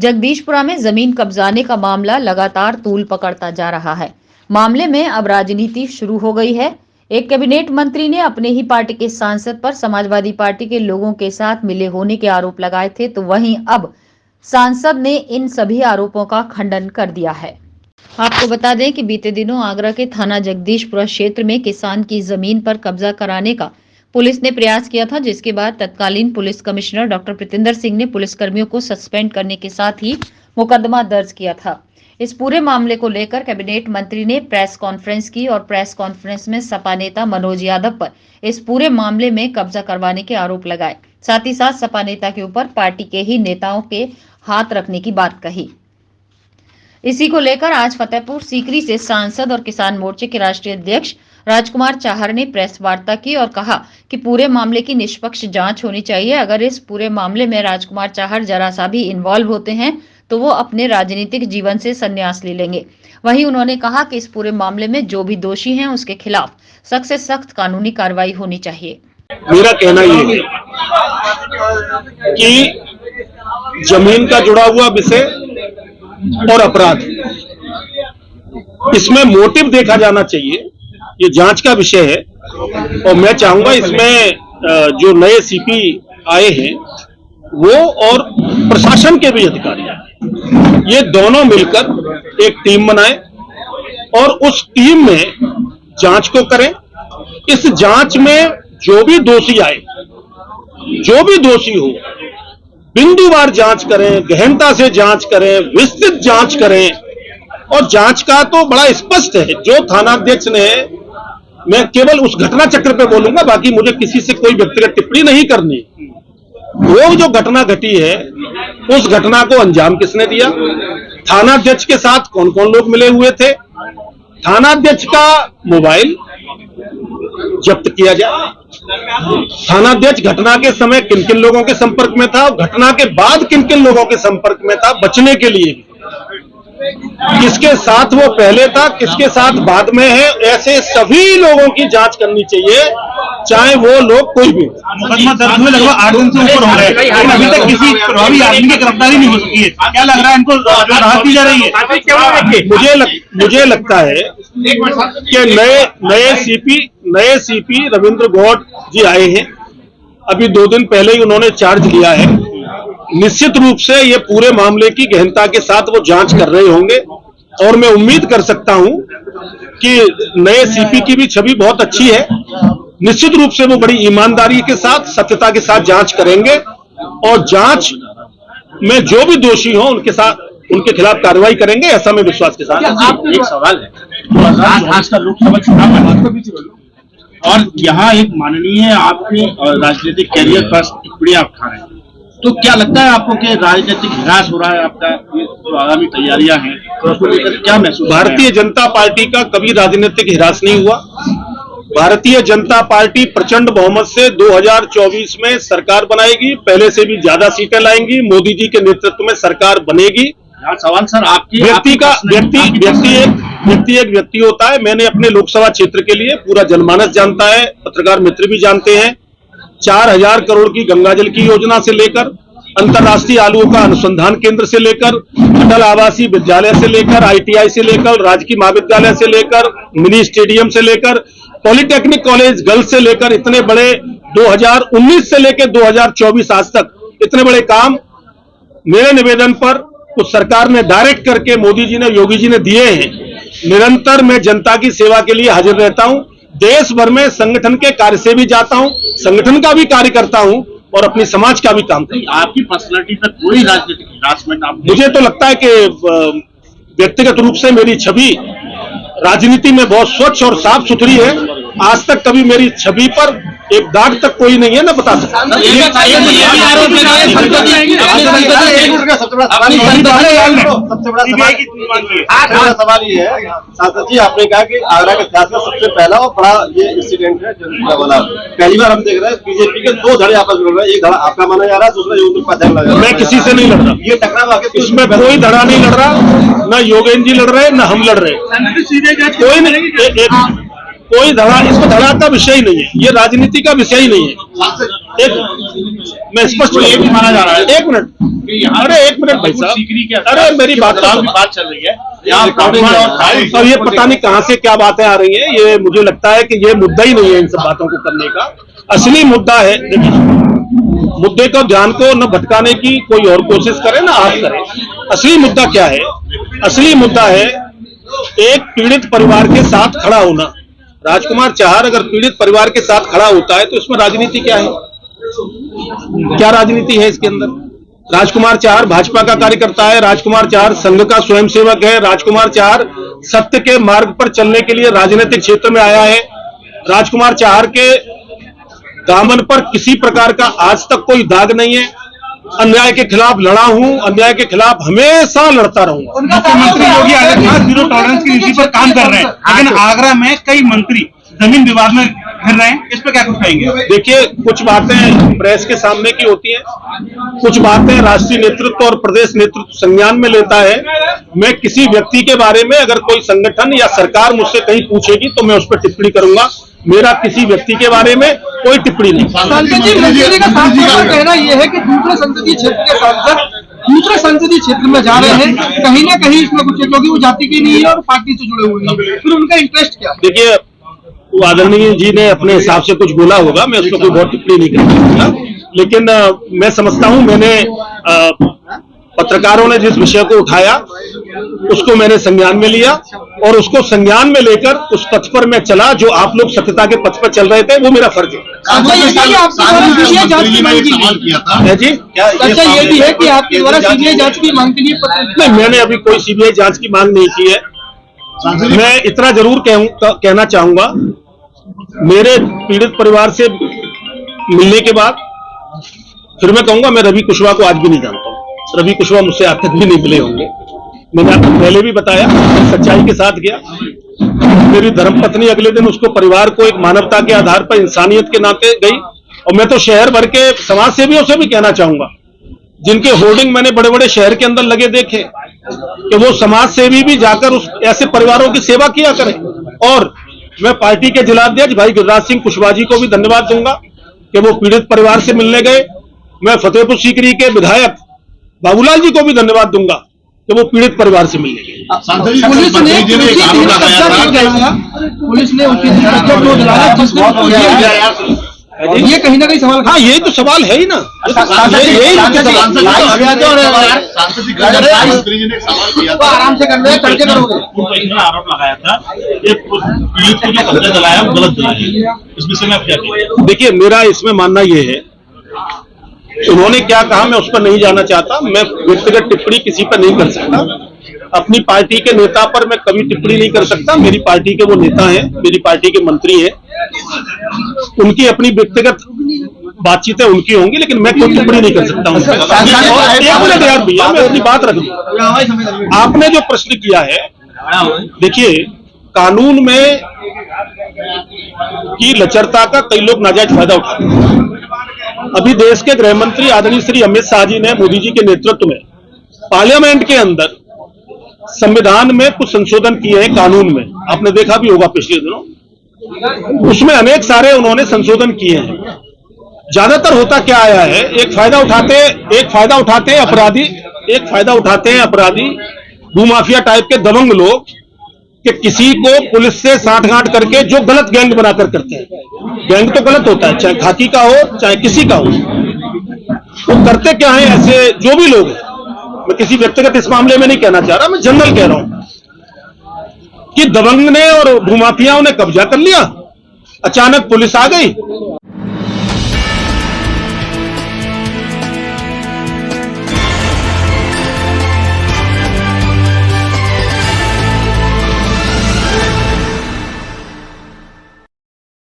जगदीशपुरा में जमीन कब्जाने का मामला लगातार तूल पकड़ता जा रहा है। मामले में अब राजनीति शुरू हो गई है। एक कैबिनेट मंत्री ने अपने ही पार्टी के सांसद पर समाजवादी पार्टी के लोगों के साथ मिले होने के आरोप लगाए थे, तो वहीं अब सांसद ने इन सभी आरोपों का खंडन कर दिया है। आपको बता दें कि बीते दिनों आगरा के थाना जगदीशपुरा क्षेत्र में किसान की जमीन पर कब्जा कराने का पुलिस ने प्रयास किया था, जिसके बाद तत्कालीन police commissioner doctor Pritinder Singh ने पुलिसकर्मियों को सस्पेंड करने के साथ ही मुकदमा दर्ज किया था। इस पूरे मामले को लेकर कैबिनेट मंत्री ने प्रेस कॉन्फ्रेंस की और प्रेस कॉन्फ्रेंस में सपा नेता मनोज यादव पर इस पूरे मामले में कब्जा करवाने के आरोप लगाए। साथ ही साथ सपा नेता के ऊपर पार्टी के ही नेताओं के हाथ रखने की बात कही। इसी को लेकर आज फतेहपुर सीकरी से सांसद और किसान मोर्चे के राष्ट्रीय अध्यक्ष राजकुमार चाहर ने प्रेस वार्ता की और कहा कि पूरे मामले की निष्पक्ष जांच होनी चाहिए। अगर इस पूरे मामले में राजकुमार चाहर जरा सा भी इन्वॉल्व होते हैं तो वो अपने राजनीतिक जीवन से संन्यास ले लेंगे। वहीं उन्होंने कहा कि इस पूरे मामले में जो भी दोषी हैं उसके खिलाफ सख्त से सख्त कानूनी कार्रवाई होनी चाहिए। मेरा कहना ये है कि जमीन का जुड़ा हुआ विषय और अपराध, इसमें मोटिव देखा जाना चाहिए। ये जांच का विषय है और मैं चाहूंगा इसमें जो नए सीपी आए हैं वो और प्रशासन के भी अधिकारी, ये दोनों मिलकर एक टीम बनाएं और उस टीम में जांच को करें। इस जांच में जो भी दोषी आए, जो भी दोषी हो, बिंदुवार जांच करें, गहनता से जांच करें, विस्तृत जांच करें। और जांच का तो बड़ा स्पष्ट है। जो थानाध्यक्ष ने, मैं केवल उस घटना चक्र पे बोलूंगा, बाकी मुझे किसी से कोई व्यक्तिगत टिप्पणी नहीं करनी। वो जो घटना घटी है उस घटना को अंजाम किसने दिया, थानाध्यक्ष के साथ कौन कौन लोग मिले हुए थे, थानाध्यक्ष का मोबाइल जब्त किया जाए, थानाध्यक्ष घटना के समय किन किन लोगों के संपर्क में था, घटना के बाद किन किन लोगों के संपर्क में था, बचने के लिए किसके साथ वो पहले था, किसके साथ बाद में है, ऐसे सभी लोगों की जांच करनी चाहिए, चाहे वो लोग कोई भी। मुकदमा दर्ज हुए लगभग 8 दिन से ऊपर हो गए, लेकिन अभी तक किसी प्रभावी आदमी की गिरफ्तारी नहीं हो सकी है। क्या लग रहा है, इनको राहत दी जा रही है? मुझे लगता है कि नए सीपी रविंद्र गौड़ जी आए हैं। अभी 2 दिन पहले ही उन्होंने चार्ज लिया है। निश्चित रूप से ये पूरे मामले की गहनता के साथ वो जांच कर रहे होंगे और मैं उम्मीद कर सकता हूं कि नए सीपी की भी छवि बहुत अच्छी है। निश्चित रूप से वो बड़ी ईमानदारी के साथ, सत्यता के साथ जांच करेंगे और जांच में जो भी दोषी हो उनके खिलाफ कार्रवाई करेंगे, ऐसा मैं विश्वास के साथ। एक सवाल है, आज का लोकसभा चुनाव और यहाँ एक माननीय आपके राजनीतिक कैरियर पर टिप्पणी आप खा रहे हैं, तो क्या लगता है आपको कि राजनीतिक हिरास हो रहा है आपका, ये जो आगामी तैयारियां हैं तो उसको लेकर क्या महसूस? भारतीय जनता पार्टी का कभी राजनीतिक हिरास नहीं हुआ। भारतीय जनता पार्टी प्रचंड बहुमत से 2024 में सरकार बनाएगी, पहले से भी ज्यादा सीटें लाएंगी, मोदी जी के नेतृत्व में सरकार बनेगी। सवाल सर, आपकी व्यक्ति एक व्यक्ति होता है। मैंने अपने लोकसभा क्षेत्र के लिए पूरा जनमानस जानता है, पत्रकार मित्र भी जानते हैं। 4000 करोड़ की गंगाजल की योजना से लेकर, अंतर्राष्ट्रीय आलुओं का अनुसंधान केंद्र से लेकर, अटल आवासीय विद्यालय से लेकर, ITI से लेकर, राजकीय महाविद्यालय से लेकर, मिनी स्टेडियम से लेकर, पॉलिटेक्निक कॉलेज गर्ल्स से लेकर, इतने बड़े 2019 से लेकर 2024 आज तक इतने बड़े काम मेरे निवेदन पर उस सरकार ने डायरेक्ट करके मोदी जी ने, योगी जी ने दिए हैं। निरंतर मैं जनता की सेवा के लिए हाजिर रहता हूं। देश भर में संगठन के कार्य से भी जाता हूं, संगठन का भी कार्य करता हूं और अपनी समाज का भी काम करता हूं। आपकी पर्सनालिटी पर कोई राजनीतिक हिरासमेंट आप? मुझे तो लगता है कि व्यक्तिगत रूप से मेरी छवि राजनीति में बहुत स्वच्छ और साफ सुथरी है। आज तक कभी मेरी छवि पर एक दाग तक कोई नहीं है, मैं बता सकता हूं। सवाल ये है सांसद जी, आपने कहा कि आगरा के इतिहास में सबसे पहला और बड़ा ये इंसिडेंट है जगदीशपुरा वाला। पहली बार हम देख रहे हैं बीजेपी के 2 धड़े आपस में लड़ रहे हैं, एक धड़ा आपका माना जा रहा है, दूसरा योगेंद्र उपाध्याय लड़ रहा है। मैं किसी से नहीं लड़ रहा, ये टकराव आगे इसमें कोई धड़ा नहीं लड़ रहा, न योगेंद्र जी लड़ रहे न हम लड़ रहे, कोई नहीं। कोई धड़ा, इसको धड़ा का विषय ही नहीं है, ये राजनीति का विषय ही नहीं है। मैं स्पष्ट ये भी माना जा रहा है। एक मिनट, अरे एक मिनट भाई साहब, सीकरी के अरे मेरी बात चल रही है यहाँ अब ये पता नहीं कहां से क्या बातें आ रही हैं। ये मुझे लगता है कि ये मुद्दा ही नहीं है इन सब बातों को करने का। असली मुद्दा है, देखिए मुद्दे को ध्यान को न भटकाने की कोई और कोशिश करे ना आप करें। असली मुद्दा क्या है? असली मुद्दा है एक पीड़ित परिवार के साथ खड़ा होना। राजकुमार चाहर अगर पीड़ित परिवार के साथ खड़ा होता है तो इसमें राजनीति क्या है? क्या राजनीति है इसके अंदर? राजकुमार चाहर भाजपा का कार्यकर्ता है, राजकुमार चाहर संघ का स्वयंसेवक है, राजकुमार चाहर सत्य के मार्ग पर चलने के लिए राजनीतिक क्षेत्र में आया है। राजकुमार चाहर के दामन पर किसी प्रकार का आज तक कोई दाग नहीं है। अन्याय के खिलाफ लड़ा हूं, अन्याय के खिलाफ हमेशा लड़ता रहूंगा। मुख्यमंत्री योगी आदित्यनाथ जीरो टॉलरेंस की नीति पर काम कर रहे हैं, लेकिन आगरा में कई मंत्री जमीन विवाद में घिर रहे हैं, इस पर क्या कुछ कहेंगे? देखिए, कुछ बातें प्रेस के सामने की होती हैं, कुछ बातें राष्ट्रीय नेतृत्व और प्रदेश नेतृत्व संज्ञान में लेता है। मैं किसी व्यक्ति के बारे में अगर कोई संगठन या सरकार मुझसे कहीं पूछेगी तो मैं उस पर टिप्पणी करूंगा। मेरा किसी व्यक्ति के बारे में कोई टिप्पणी नहीं। सांसद जी, मंत्री का साफ तौर कहना यह है कि दूसरे संसदीय क्षेत्र के सांसद दूसरे संसदीय क्षेत्र में जा रहे हैं, कहीं ना कहीं इसमें कुछ क्योंकि वो जाति की नहीं है और पार्टी से जुड़े हुए हैं, फिर उनका इंटरेस्ट क्या है? देखिए, वो आदरणीय जी ने अपने हिसाब से कुछ बोला होगा, मैं उस पर कोई बहुत टिप्पणी नहीं कर सकता। लेकिन मैं समझता हूं मैंने पत्रकारों ने जिस विषय को उठाया उसको मैंने संज्ञान में लिया और उसको संज्ञान में लेकर उस पथ पर मैं चला जो आप लोग सत्यता के पथ पर चल रहे थे। वो मेरा फर्ज है। सीबीआई जांच की मांग है जी, अच्छा ये भी है कि आपके द्वारा सीबीआई जांच की मांग के लिए पत्र नहीं, मैंने अभी कोई सीबीआई जांच की मांग नहीं की है। मैं इतना जरूर कहना चाहूंगा, मेरे पीड़ित परिवार से मिलने के बाद फिर मैं कहूंगा मैं रवि कुशवाहा को आज भी नहीं जानता हूं। रवि कुशवाहा मुझसे आज तक भी नहीं मिले होंगे। मैंने आपको पहले भी बताया, सच्चाई के साथ गया। मेरी धर्मपत्नी अगले दिन उसको परिवार को एक मानवता के आधार पर इंसानियत के नाते गई। और मैं तो शहर भर के समाज सेवियों से भी कहना चाहूंगा, जिनके होर्डिंग मैंने बड़े बड़े शहर के अंदर लगे देखे, कि वो समाज सेवी भी जाकर उस ऐसे परिवारों की सेवा किया करें। और मैं पार्टी के जिलाध्यक्ष भाई गिरिराज सिंह कुशवाहा जी को भी धन्यवाद दूंगा कि वो पीड़ित परिवार से मिलने गए। मैं फतेहपुर सीकरी के विधायक बाबूलाल जी को भी धन्यवाद दूंगा कि वो पीड़ित परिवार से मिलने गए। पुलिस ने ये कहीं ना कहीं सवाल, हाँ यही तो सवाल है ही ना। यही आराम से करने करके करोगे। आरोप लगाया था पीड़ित को जो कब्जा दिलाया वो गलत दिलाया, इस विषय में आप क्या कहेंगे? देखिए, मेरा इसमें मानना ये है, उन्होंने क्या कहा मैं उस पर नहीं जाना चाहता। मैं व्यक्तिगत टिप्पणी किसी पर नहीं कर सकता। अपनी पार्टी के नेता पर मैं कभी टिप्पणी नहीं कर सकता। मेरी पार्टी के वो नेता हैं, मेरी पार्टी के मंत्री हैं, उनकी अपनी व्यक्तिगत बातचीतें उनकी होंगी, लेकिन मैं कोई टिप्पणी नहीं कर सकता हूं। भैया, मैं अपनी बात रख दूं। आपने जो प्रश्न किया है, देखिए कानून में की लचरता का कई लोग नाजायज फायदा उठाते हैं। अभी देश के गृह मंत्री आदरणीय श्री अमित शाह जी ने मोदी जी के नेतृत्व में पार्लियामेंट के अंदर संविधान में कुछ संशोधन किए हैं कानून में, आपने देखा भी होगा पिछले दिनों। उसमें अनेक सारे उन्होंने संशोधन किए हैं। ज्यादातर होता क्या आया है, एक फायदा उठाते हैं अपराधी भूमाफिया टाइप के दबंग लोग, कि किसी को पुलिस से साठगांठ करके जो गलत गैंग बनाकर करते हैं। गैंग तो गलत होता है, चाहे खाकी का हो चाहे किसी का हो। वो करते क्या है ऐसे जो भी लोग हैं, मैं किसी व्यक्तिगत इस मामले में नहीं कहना चाह रहा, मैं जनरल कह रहा हूं कि दबंग ने और भूमाफियाओं ने कब्जा कर लिया, अचानक पुलिस आ गई